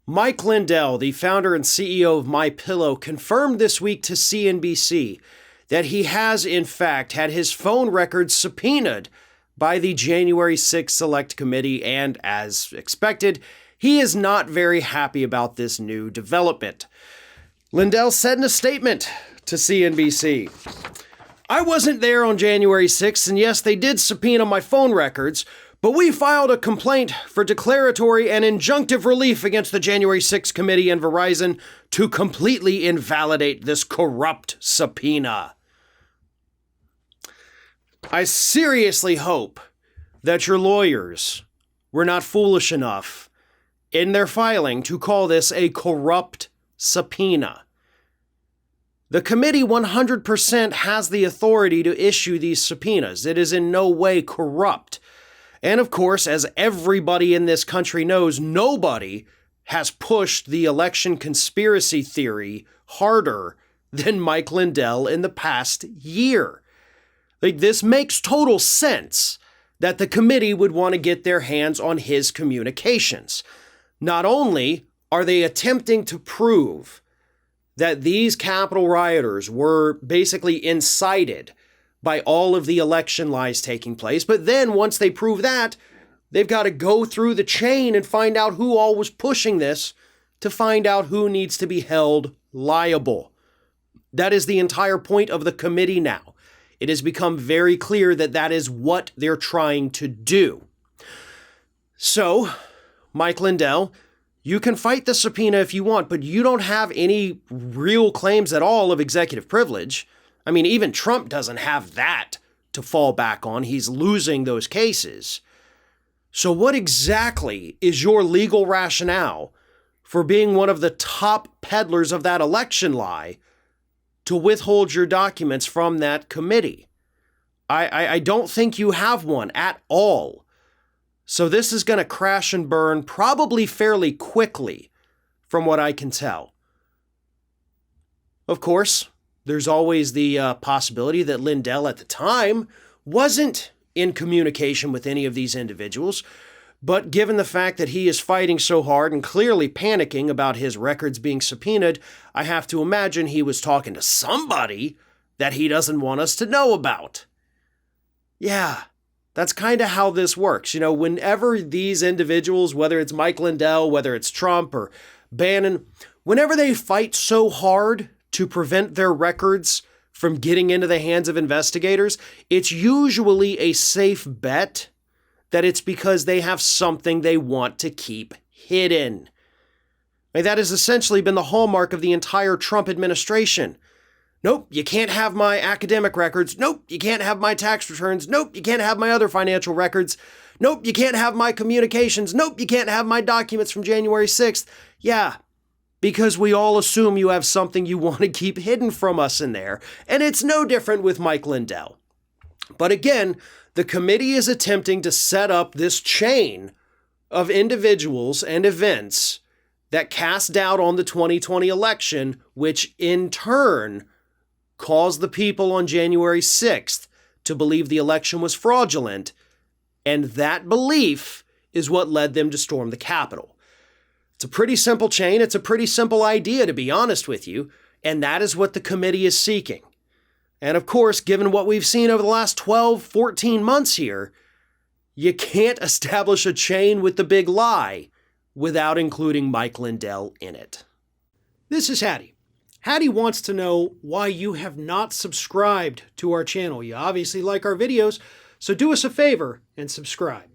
Mike Lindell, the founder and CEO of MyPillow, confirmed this week to CNBC that he has, in fact, had his phone records subpoenaed by the January 6th Select Committee, and as expected, he is not very happy about this new development. Lindell said in a statement to CNBC, "I wasn't there on January 6th, and yes, they did subpoena my phone records, but we filed a complaint for declaratory and injunctive relief against the January 6th committee and Verizon to completely invalidate this corrupt subpoena." I seriously hope that your lawyers were not foolish enough in their filing to call this a corrupt subpoena. The committee 100% has the authority to issue these subpoenas. It is in no way corrupt. And of course, as everybody in this country knows, nobody has pushed the election conspiracy theory harder than Mike Lindell in the past year. This makes total sense that the committee would want to get their hands on his communications. Not only are they attempting to prove that these Capitol rioters were basically incited by all of the election lies taking place, but then once they prove that, they've got to go through the chain and find out who all was pushing this to find out who needs to be held liable. That is the entire point of the committee now. It has become very clear that that is what they're trying to do. So, Mike Lindell, you can fight the subpoena if you want, but you don't have any real claims at all of executive privilege. I mean, even Trump doesn't have that to fall back on. He's losing those cases. So what exactly is your legal rationale for being one of the top peddlers of that election lie to withhold your documents from that committee? I don't think you have one at all. So this is going to crash and burn probably fairly quickly, from what I can tell. Of course, there's always the possibility that Lindell at the time wasn't in communication with any of these individuals, but given the fact that he is fighting so hard and clearly panicking about his records being subpoenaed, I have to imagine he was talking to somebody that he doesn't want us to know about. Yeah, that's kind of how this works. You know, whenever these individuals, whether it's Mike Lindell, whether it's Trump or Bannon, whenever they fight so hard to prevent their records from getting into the hands of investigators, it's usually a safe bet that it's because they have something they want to keep hidden. That has essentially been the hallmark of the entire Trump administration. Nope, you can't have my academic records. Nope, you can't have my tax returns. Nope, you can't have my other financial records. Nope, you can't have my communications. Nope, you can't have my documents from January 6th. Yeah, because we all assume you have something you want to keep hidden from us in there. And it's no different with Mike Lindell. But again, the committee is attempting to set up this chain of individuals and events that cast doubt on the 2020 election, which in turn caused the people on January 6th to believe the election was fraudulent. And that belief is what led them to storm the Capitol. It's a pretty simple chain. It's a pretty simple idea, to be honest with you. And that is what the committee is seeking. And of course, given what we've seen over the last 12, 14 months here, you can't establish a chain with the big lie without including Mike Lindell in it. This is Hattie. Hattie wants to know why you have not subscribed to our channel. You obviously like our videos, so do us a favor and subscribe.